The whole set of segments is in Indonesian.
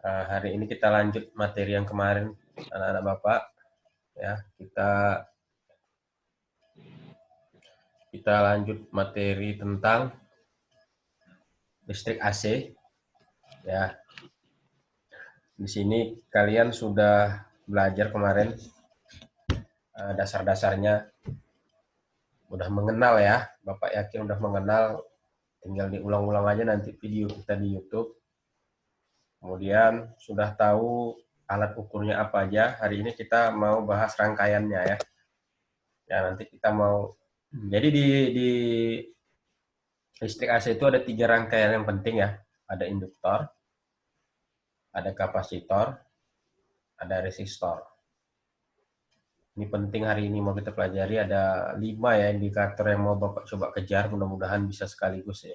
Hari ini kita lanjut materi yang kemarin, anak-anak Bapak. Ya, kita lanjut materi tentang listrik AC. Ya, di sini kalian sudah belajar kemarin dasar-dasarnya, udah mengenal ya. Bapak yakin udah mengenal. Tinggal diulang-ulang aja nanti video kita di YouTube. Kemudian sudah tahu alat ukurnya apa aja. Hari ini kita mau bahas rangkaiannya ya. Ya, nanti kita mau. Jadi di listrik AC itu ada 3 rangkaian yang penting ya. Ada induktor, ada kapasitor, ada resistor. Ini penting hari ini mau kita pelajari. Ada 5 ya indikator yang mau Bapak coba kejar. Mudah-mudahan bisa sekaligus ya.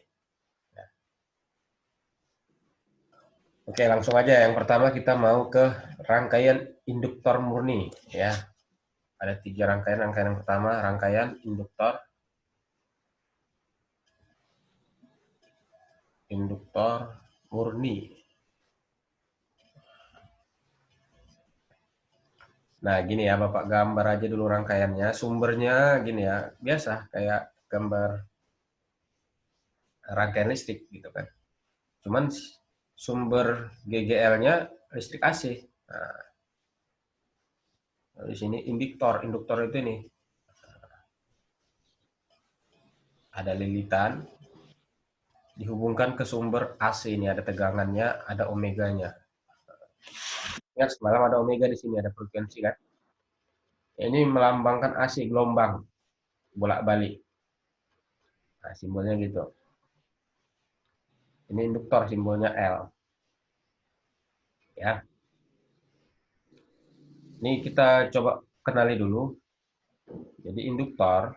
Oke, langsung aja. Yang pertama kita mau ke rangkaian induktor murni ya. Ada 3 rangkaian. Rangkaian yang pertama rangkaian induktor murni. Nah, gini ya, Bapak gambar aja dulu rangkaiannya. Sumbernya gini ya, biasa kayak gambar rangkaian listrik gitu kan. Cuman sumber GGL-nya listrik AC. Nah, di sini induktor. Induktor itu ini ada lilitan dihubungkan ke sumber AC, ini ada tegangannya, ada omeganya. Ya, semalam ada omega di sini, ada frekuensi kan. Ini melambangkan AC, gelombang bolak-balik. Nah, simbolnya gitu. Ini induktor, simbolnya L. Ya. Ini kita coba kenali dulu. Jadi induktor,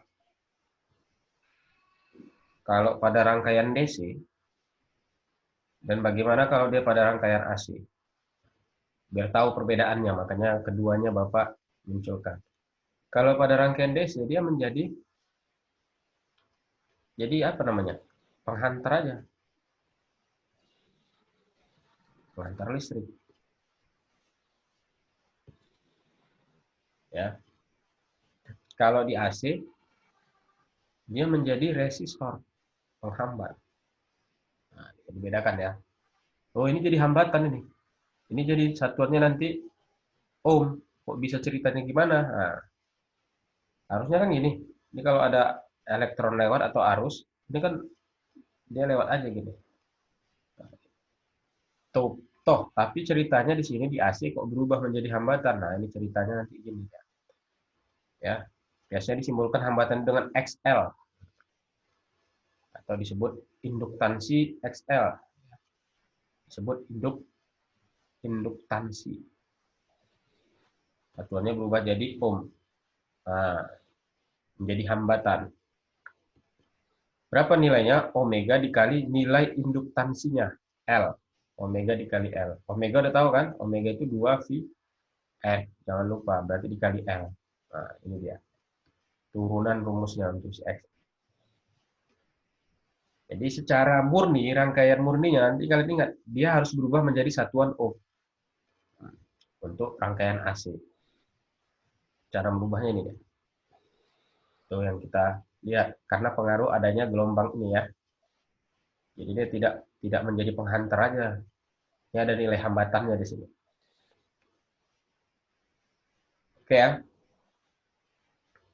kalau pada rangkaian DC, dan bagaimana kalau dia pada rangkaian AC. Biar tahu perbedaannya, makanya keduanya Bapak munculkan. Kalau pada rangkaian DC, dia jadi apa namanya? Penghantar aja. Penghantar listrik. Ya. Kalau di AC, dia menjadi resistor, penghambat. Nah, dibedakan ya. Oh, ini jadi hambatan ini. Ini jadi satuannya nanti ohm. Kok bisa ceritanya gimana? Nah, harusnya kan gini. Ini kalau ada elektron lewat atau arus, ini kan dia lewat aja gitu. Toh, tapi ceritanya di sini di AC kok berubah menjadi hambatan. Nah, ini ceritanya nanti gini ya. Ya. Biasanya disimbolkan hambatan dengan XL atau disebut induktansi XL. Disebut induktansi. Satuannya berubah jadi ohm. Nah, menjadi hambatan. Berapa nilainya? Omega dikali nilai induktansinya, L. Omega dikali L. Omega udah tahu kan? Omega itu 2 V F. Jangan lupa, berarti dikali L. Nah, ini dia. Turunan rumusnya untuk si X. Jadi secara murni, rangkaian murninya, nanti kalian ingat, dia harus berubah menjadi satuan ohm. Untuk rangkaian AC. Cara merubahnya ini ya. Itu yang kita lihat. Karena pengaruh adanya gelombang ini ya. Jadi dia tidak menjadi penghantar aja. Ini ada nilai hambatannya di sini. Oke ya.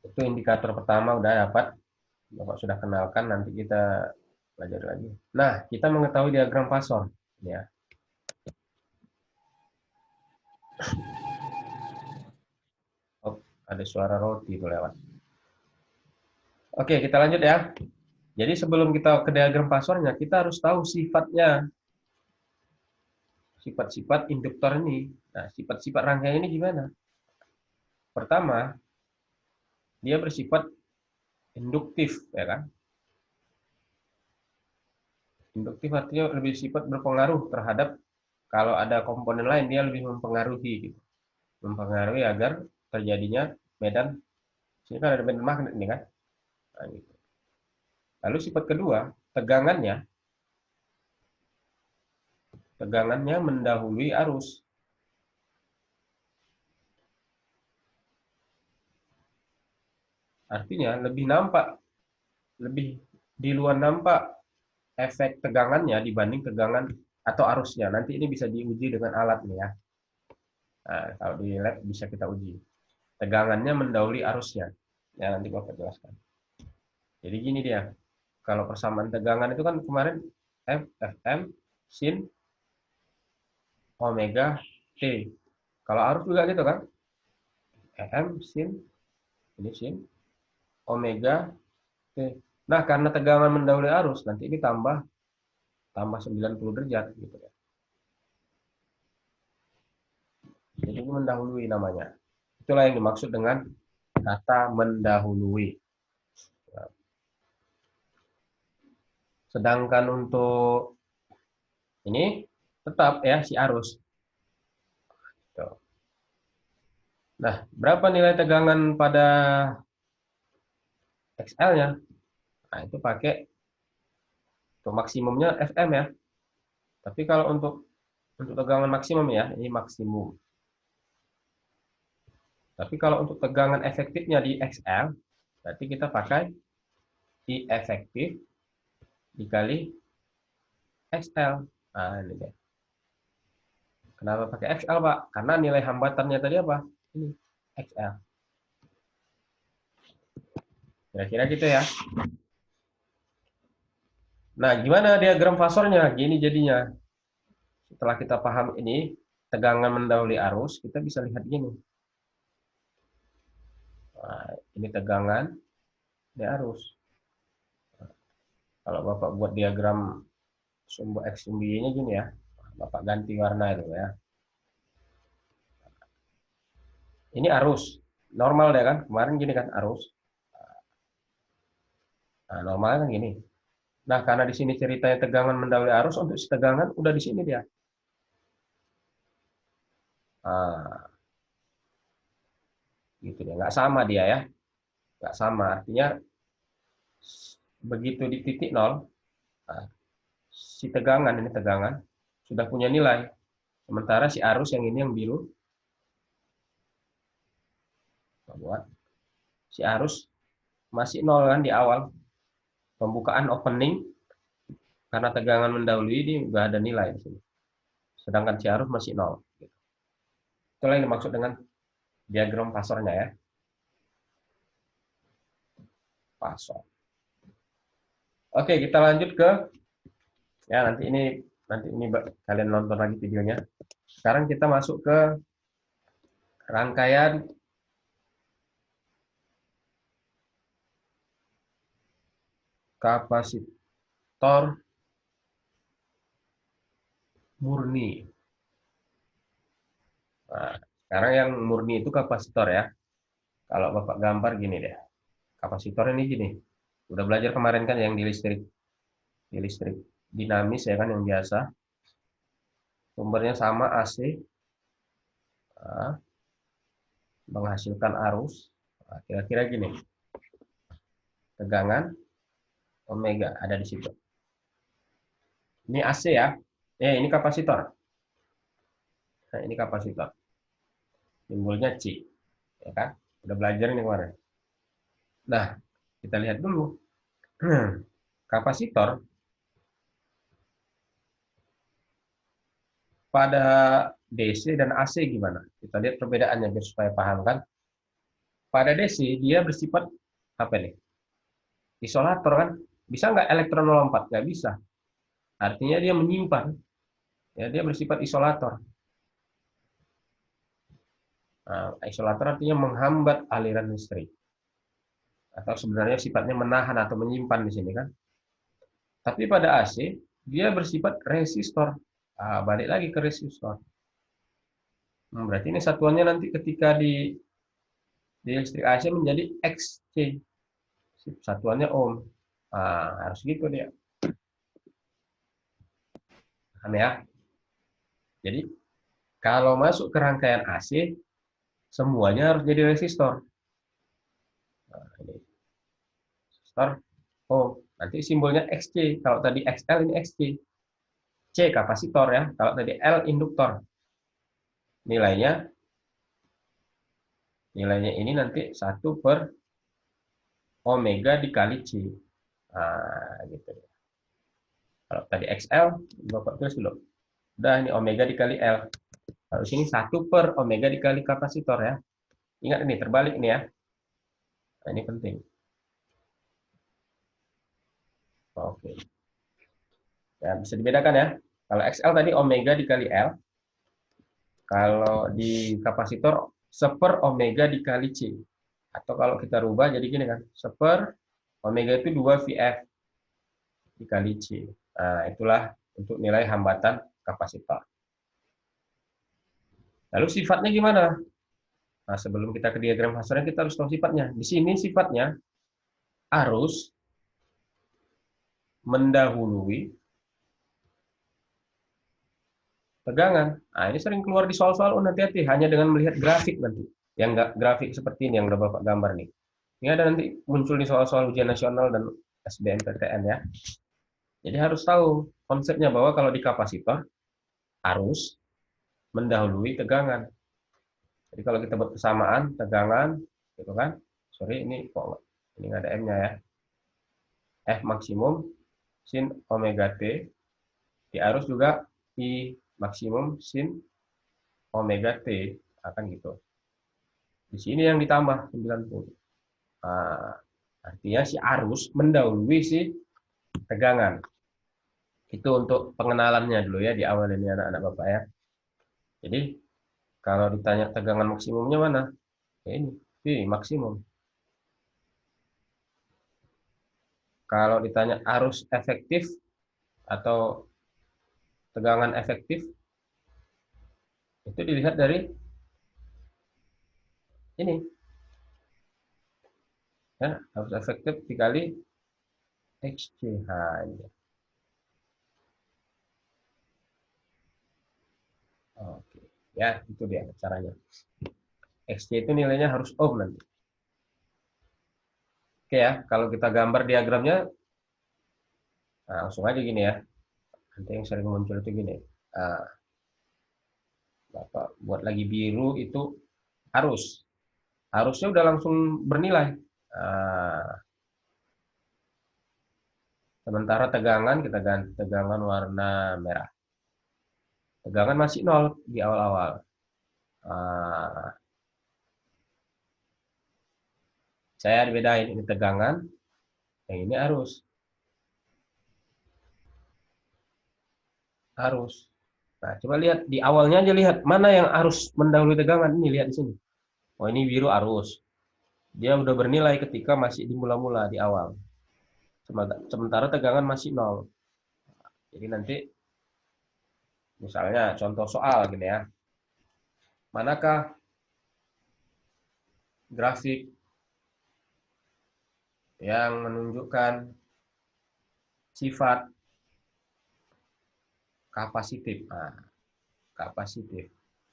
Itu indikator pertama udah dapat. Bapak sudah kenalkan, nanti kita belajar lagi. Nah, kita mengetahui diagram Poisson. Ya. Oh, ada suara roti itu lewat. Oke, kita lanjut ya. Jadi sebelum kita ke diagram Poissonnya, kita harus tahu sifatnya. Sifat-sifat induktor ini. Nah, sifat-sifat rangkaian ini gimana? Pertama, dia bersifat induktif, ya kan? Induktif artinya lebih sifat berpengaruh terhadap kalau ada komponen lain, dia lebih mempengaruhi gitu. Mempengaruhi agar terjadinya medan, sini kan ada medan magnet ini kan. Nah, gitu. Lalu sifat kedua, tegangannya tegangannya mendahului arus. Artinya lebih di luar nampak efek tegangannya dibanding tegangan atau arusnya. Nanti ini bisa diuji dengan alat nih ya. Nah, kalau di lab bisa kita uji. Tegangannya mendahului arusnya. Ya, nanti Bapak jelaskan. Jadi gini dia. Kalau persamaan tegangan itu kan kemarin F, Fm, sin, omega, T. Kalau arus juga gitu kan. Em, sin, ini sin, omega, T. Nah, karena tegangan mendahului arus, nanti ini tambah 90 derajat gitu ya. Jadi ini mendahului namanya. Itulah yang dimaksud dengan kata mendahului. Sedangkan untuk ini tetap ya si arus. Nah, berapa nilai tegangan pada XL-nya? Nah, itu pakai untuk maksimumnya Fm ya. Tapi kalau untuk tegangan maksimum ya, ini maksimum. Tapi kalau untuk tegangan efektifnya di XL, berarti kita pakai I efektif dikali XL. Nah, ini deh. Kenapa pakai XL, Pak? Karena nilai hambatannya tadi apa? Ini XL. Kira-kira gitu ya. Nah, gimana diagram fasornya? Gini jadinya. Setelah kita paham ini, tegangan mendahului arus, kita bisa lihat gini. Nah, ini tegangan, ini arus. Kalau Bapak buat diagram sumbu X, sumbu Y-nya gini ya. Bapak ganti warna itu ya. Ini arus. Normal deh kan? Kemarin gini kan arus. Nah, normalnya kan gini. Nah, karena di sini ceritanya tegangan mendahului arus, untuk tegangan udah di sini dia. Nah, gitu dia. Nggak sama dia ya. Nggak sama. Artinya begitu di titik nol, nah, si tegangan, ini tegangan, sudah punya nilai. Sementara si arus yang ini yang biru, buat si arus masih nol kan di awal. Pembukaan opening, karena tegangan mendahului ini nggak ada nilai di sini. Sedangkan si arus masih nol. Itulah yang dimaksud dengan diagram fasornya ya. Fasor. Oke, kita lanjut ke ya nanti ini kalian nonton lagi videonya. Sekarang kita masuk ke rangkaian kapasitor murni. Nah, sekarang yang murni itu kapasitor ya. Kalau Bapak gambar gini deh. Kapasitor ini gini. Udah belajar kemarin kan yang di listrik. Di listrik dinamis ya kan yang biasa. Sumbernya sama AC. Nah, menghasilkan arus. Nah, kira-kira gini. Tegangan omega ada di situ. Ini AC ya. Ini kapasitor. Nah, ini kapasitor. Simbolnya C. Ya kan? Udah belajar ini kemarin. Nah, kita lihat dulu. Kapasitor pada DC dan AC gimana? Kita lihat perbedaannya biar supaya paham kan. Pada DC dia bersifat apa nih? Isolator kan? Bisa nggak elektron melompat? Nggak bisa. Artinya dia menyimpan. Ya, dia bersifat isolator. Nah, isolator artinya menghambat aliran listrik. Atau sebenarnya sifatnya menahan atau menyimpan di sini kan. Tapi pada AC dia bersifat resistor. Nah, balik lagi ke resistor. Berarti ini satuannya nanti ketika di listrik AC menjadi XC. Satuannya ohm. Nah, harus gitu dia. Paham ya? Jadi kalau masuk ke rangkaian AC semuanya harus jadi resistor. Nah, ini resistor ohm. Nanti simbolnya XC. Kalau tadi XL ini XC. C kapasitor ya. Kalau tadi L induktor. Nilainya ini nanti 1/omega dikali C. Nah, gitu. Kalau tadi XL, Bapak tulis dulu. Udah, ini omega dikali L. Kalau sini 1/omega dikali kapasitor ya. Ingat ini, terbalik ini ya. Nah, ini penting. Oke. Ya, bisa dibedakan ya. Kalau XL tadi omega dikali L. Kalau di kapasitor 1/omega dikali C. Atau kalau kita rubah jadi gini kan. 1/omega itu 2VF dikali C. Nah, itulah untuk nilai hambatan kapasitor. Lalu sifatnya gimana? Nah, sebelum kita ke diagram fasornya kita harus tahu sifatnya. Di sini sifatnya arus mendahului tegangan. Nah, ini sering keluar di soal-soal, hati-hati hanya dengan melihat grafik nanti. Yang nggak grafik seperti ini yang udah Bapak gambar nih. Ini ada nanti muncul di soal-soal ujian nasional dan SBMPTN ya. Jadi harus tahu konsepnya bahwa kalau di kapasitor arus mendahului tegangan. Jadi kalau kita buat persamaan tegangan gitu kan. Sorry ini kok ini nggak ada M-nya ya. F maksimum sin omega T, di arus juga I maksimum sin omega T, akan gitu. Di sini yang ditambah 90. Nah, artinya si arus mendahului si tegangan. Itu untuk pengenalannya dulu ya di awal ini anak-anak Bapak ya. Jadi kalau ditanya tegangan maksimumnya mana? Ya ini, V maksimum. Kalau ditanya arus efektif atau tegangan efektif, itu dilihat dari ini. Ya, arus efektif dikali XC. Nah, ini. Oke, ya itu dia caranya. XC itu nilainya harus ohm nanti. Oke ya, kalau kita gambar diagramnya, nah, langsung aja gini ya. Nanti yang sering muncul itu gini. Nah, Bapak buat lagi biru itu arus. Arusnya udah langsung bernilai. Nah, sementara tegangan kita ganti tegangan warna merah. Tegangan masih nol di awal-awal. Nah, saya dibedain ini tegangan, yang ini arus. Arus. Nah, coba lihat di awalnya aja, lihat mana yang arus mendahului tegangan. Ini lihat di sini. Oh, ini biru arus. Dia udah bernilai ketika masih di mula-mula di awal. Sementara tegangan masih nol. Jadi nanti misalnya contoh soal gini ya. Manakah grafik yang menunjukkan sifat kapasitif? Nah, kapasitif.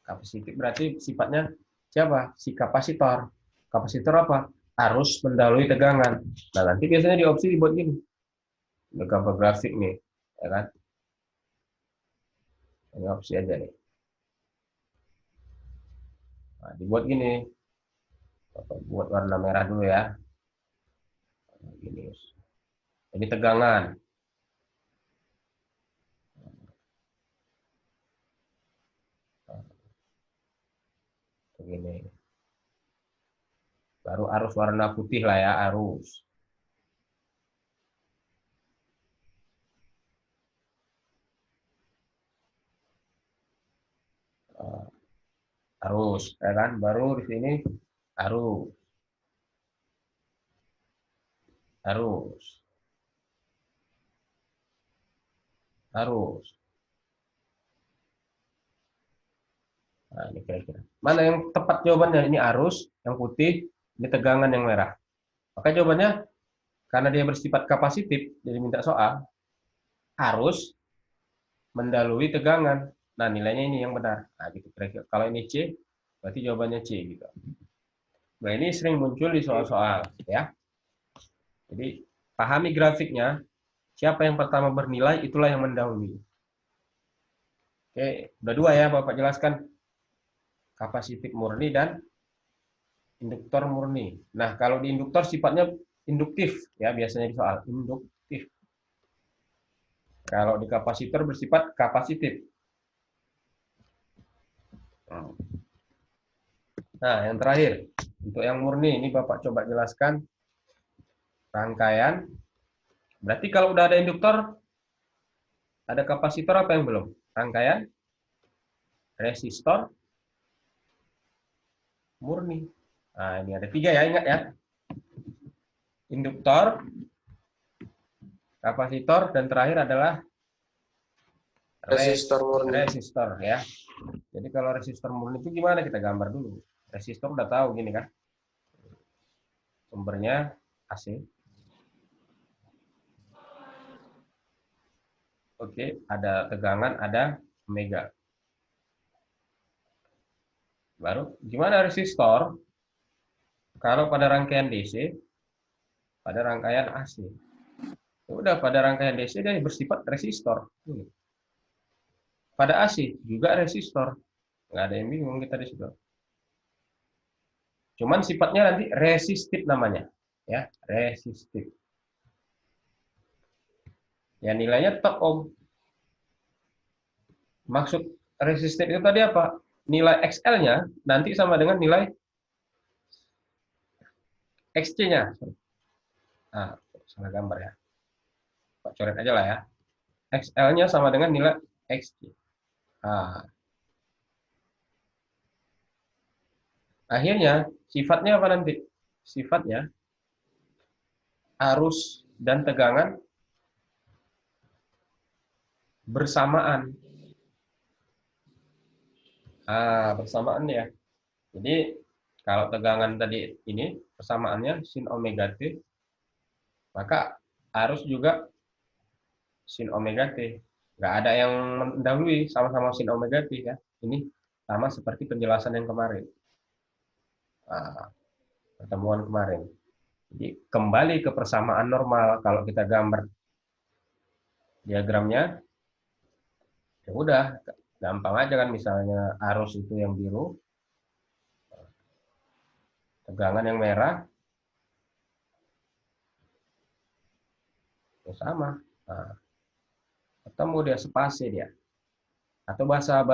Kapasitif berarti sifatnya siapa? Si kapasitor. Kapasitor apa? Arus mendahului tegangan. Nah, nanti biasanya di opsi dibuat gini. Ada gambar grafik nih, ya kan? Ini opsi aja nih. Nah, dibuat gini. Buat warna merah dulu ya. Gini. Ini tegangan. Begini. Baru arus warna putih lah ya, arus. Arus, ya kan? Baru di sini arus. Arus. Arus. Nah, ini kira-kira. Mana yang tepat jawabannya? Ini arus, yang putih, ini tegangan yang merah. Maka jawabannya, karena dia bersifat kapasitif, jadi minta soal, arus mendahului tegangan. Nah, nilainya ini yang benar. Nah, gitu kira-kira. Kalau ini C, berarti jawabannya C gitu. Nah, ini sering muncul di soal-soal ya. Jadi, pahami grafiknya, siapa yang pertama bernilai itulah yang mendahului. Oke, udah dua ya Bapak jelaskan. Kapasitif murni dan induktor murni. Nah, kalau di induktor sifatnya induktif ya, biasanya di soal induktif. Kalau di kapasitor bersifat kapasitif. Nah, yang terakhir, untuk yang murni ini Bapak coba jelaskan rangkaian. Berarti kalau udah ada induktor, ada kapasitor apa yang belum? Rangkaian, resistor, murni. Nah, ini ada tiga ya, ingat ya. Induktor, kapasitor, dan terakhir adalah Resistor murni. resistor ya. Jadi kalau resistor murni itu gimana? Kita gambar dulu. Resistor udah tahu gini kan. Sumbernya AC. Oke, ada tegangan, ada omega. Baru gimana resistor? Kalau pada rangkaian DC, pada rangkaian AC. Udah pada rangkaian DC dia bersifat resistor. Pada AC juga resistor. Nggak ada yang bingung kita di situ. Cuman sifatnya nanti resistif namanya. Ya, resistif. Ya nilainya tetap ohm. Maksud resistif itu tadi apa? Nilai XL-nya nanti sama dengan nilai XC-nya. Nah, salah gambar ya. Pak coret aja lah ya. XL-nya sama dengan nilai XC. Nah, akhirnya sifatnya apa nanti? Sifatnya arus dan tegangan bersamaan. Bersamaan ya. Jadi kalau tegangan tadi ini persamaannya sin omega T, maka arus juga sin omega T. Nggak ada yang mendahului, sama-sama sin omega T ya. Ini sama seperti penjelasan yang kemarin. Pertemuan kemarin. Jadi kembali ke persamaan normal. Kalau kita gambar diagramnya, ya udah gampang aja kan, misalnya arus itu yang biru, tegangan yang merah, ya sama. Nah, ketemu dia sepase dia. Atau bahasa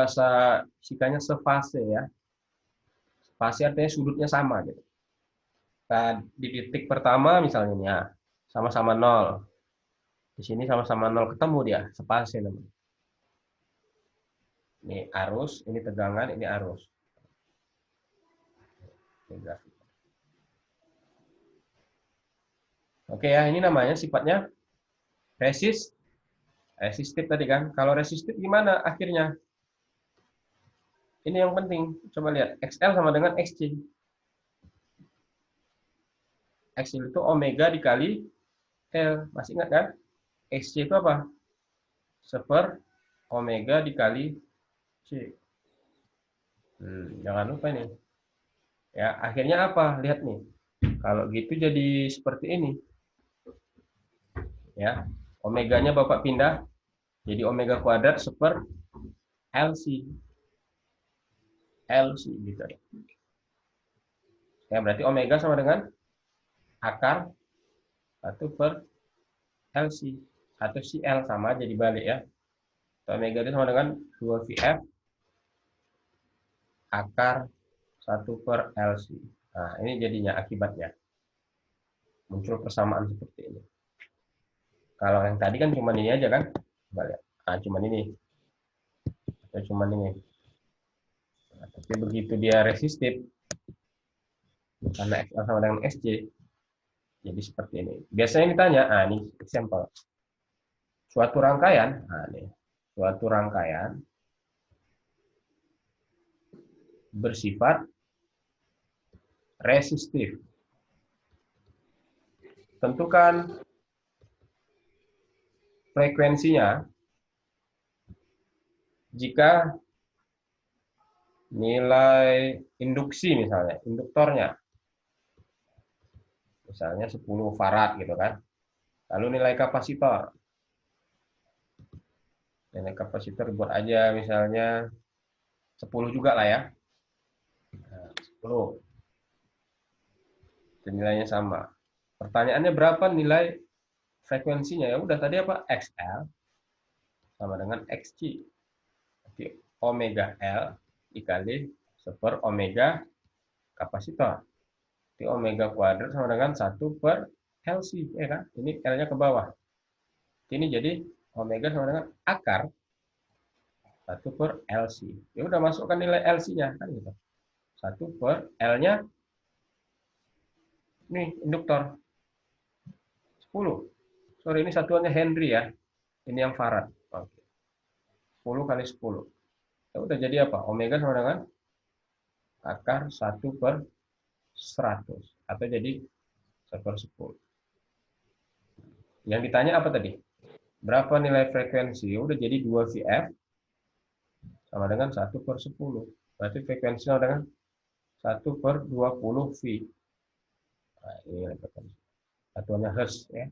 fisikanya sefase ya. Spasi artinya sudutnya sama gitu. Nah, di titik pertama misalnya ya, sama-sama 0. Di sini sama-sama 0 ketemu dia, sepase namanya. Ini arus, ini tegangan, ini arus. Oke ya, ini namanya sifatnya resistif tadi kan. Kalau resistif gimana akhirnya? Ini yang penting. Coba lihat, XL sama dengan XC. XL itu omega dikali L. Masih ingat kan? XC itu apa? Seper omega dikali C. Jangan lupa ini. Ya, akhirnya apa? Lihat nih. Kalau gitu jadi seperti ini. Ya. Omeganya Bapak pindah jadi omega kuadrat seper LC. LC gitu ya. Ya, berarti omega sama dengan akar 1 per LC. 1 CL sama aja dibalik ya. Omega itu sama dengan 2 VF akar 1 per LC. Nah, ini jadinya akibatnya. Muncul persamaan seperti ini. Kalau yang tadi kan cuma ini aja kan? Coba lihat. Nah, cuma ini. Atau cuma ini. Nah, tapi begitu dia resistif, karena XL sama dengan SC, jadi seperti ini. Biasanya ditanya, ini sampel. Suatu rangkaian, suatu rangkaian bersifat resistif. Tentukan frekuensinya jika nilai induksi misalnya, induktornya misalnya 10 farad gitu kan. Lalu nilai kapasitor Nilai kapasitor buat aja misalnya 10 juga lah ya. Nah, 10. Dan nilainya sama. Pertanyaannya berapa nilai frekuensinya? Ya udah tadi apa? XL sama dengan XC. Jadi omega L dikali 1 omega kapasitor. Jadi omega kuadrat sama dengan 1 per LC, ya kan? Ini L-nya ke bawah. Ini jadi omega sama dengan akar 1 per LC. Ya udah masukkan nilai LC-nya kan gitu. 1 per L-nya nih induktor 10. Sorry, ini satuannya Henry ya. Ini yang farad. Oke. 10 kali 10. Ya udah jadi apa? Omega sama dengan akar 1 per 100. Atau jadi 1 per 10. Yang ditanya apa tadi? Berapa nilai frekuensi? Ya udah jadi 2 VF sama dengan 1 per 10. Berarti frekuensi sama dengan 1 per 20 V. Nah, ini frekuensi. Satuannya Hertz ya.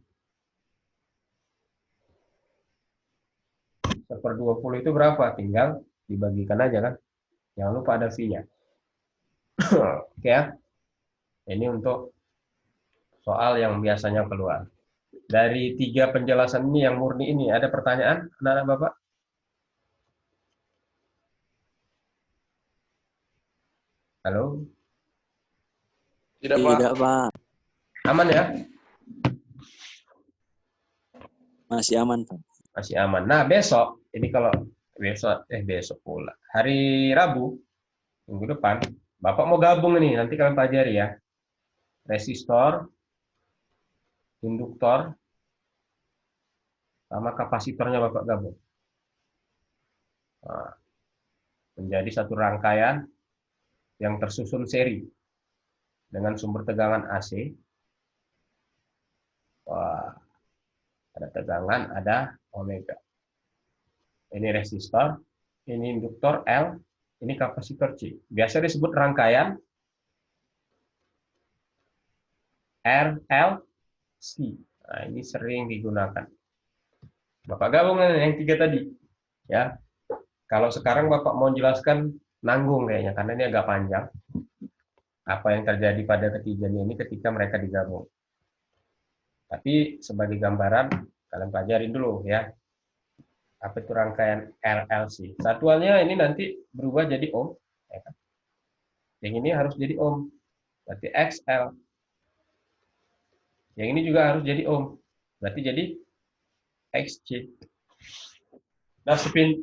1 per 20 itu berapa? Tinggal dibagikan aja kan. Jangan lupa ada V-nya. Oke ya. Ini untuk soal yang biasanya keluar. Dari 3 penjelasan ini yang murni ini, ada pertanyaan anak-anak Bapak? Halo? Tidak, Pak. Tidak, Pak. Aman ya? Masih aman, Pak. Masih aman. Nah, besok, ini kalau besok pula. Hari Rabu, minggu depan, Bapak mau gabung nih, nanti kalian pelajari ya. Resistor, induktor, sama kapasitornya Bapak gabung. Nah, menjadi satu rangkaian yang tersusun seri dengan sumber tegangan AC. Wah, ada tegangan, ada omega. Ini resistor, ini induktor L, ini kapasitor C. Biasa disebut rangkaian RLC. Nah, ini sering digunakan. Bapak gabung yang 3 tadi. Ya. Kalau sekarang Bapak mau jelaskan nanggung kayaknya, karena ini agak panjang. Apa yang terjadi pada ketiganya ini ketika mereka digabung. Tapi sebagai gambaran, kalian pelajarin dulu ya. Apa itu rangkaian RLC? Satuannya ini nanti berubah jadi ohm. Ya kan? Yang ini harus jadi ohm. Berarti XL. Yang ini juga harus jadi ohm. Berarti jadi XC. Nah,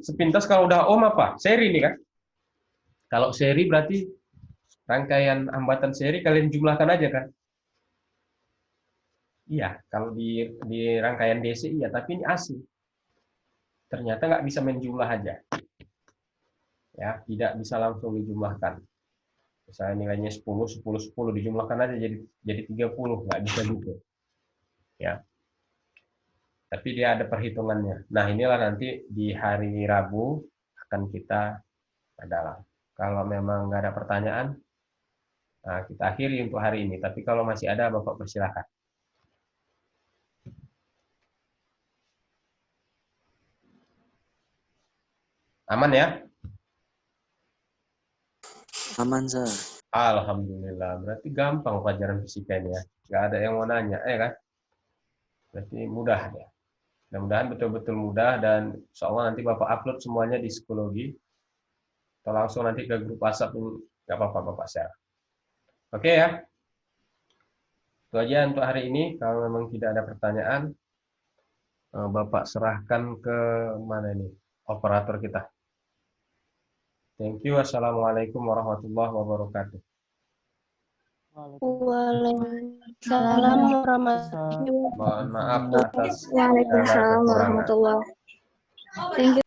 sepintas kalau udah ohm apa? Seri ini kan? Kalau seri berarti rangkaian hambatan seri kalian jumlahkan aja kan? Iya, kalau di rangkaian DC iya, tapi ini AC. Ternyata nggak bisa main jumlah aja. Ya, tidak bisa langsung dijumlahkan. Misalnya nilainya 10, 10, 10 dijumlahkan aja jadi 30, nggak bisa gitu. Ya. Tapi dia ada perhitungannya. Nah, inilah nanti di hari Rabu akan kita perdalam. Kalau memang nggak ada pertanyaan, nah kita akhiri untuk hari ini. Tapi kalau masih ada, Bapak persilakan. Aman ya? Aman, Sir. Alhamdulillah. Berarti gampang pelajaran fisika ini ya. Nggak ada yang mau nanya, ya kan? Berarti mudah ya. Mudah-mudahan betul-betul mudah dan insya Allah nanti Bapak upload semuanya di psikologi. Atau langsung nanti ke grup WhatsApp ini. Nggak apa-apa Bapak share. Oke ya. Itu aja untuk hari ini. Kalau memang tidak ada pertanyaan, Bapak serahkan ke mana ini? Operator kita. Thank you. Assalamualaikum warahmatullahi wabarakatuh. Waalaikumsalam warahmatullahi wabarakatuh. Mohon maaf atas Waalaikumsalam warahmatullahi wabarakatuh. Thank you.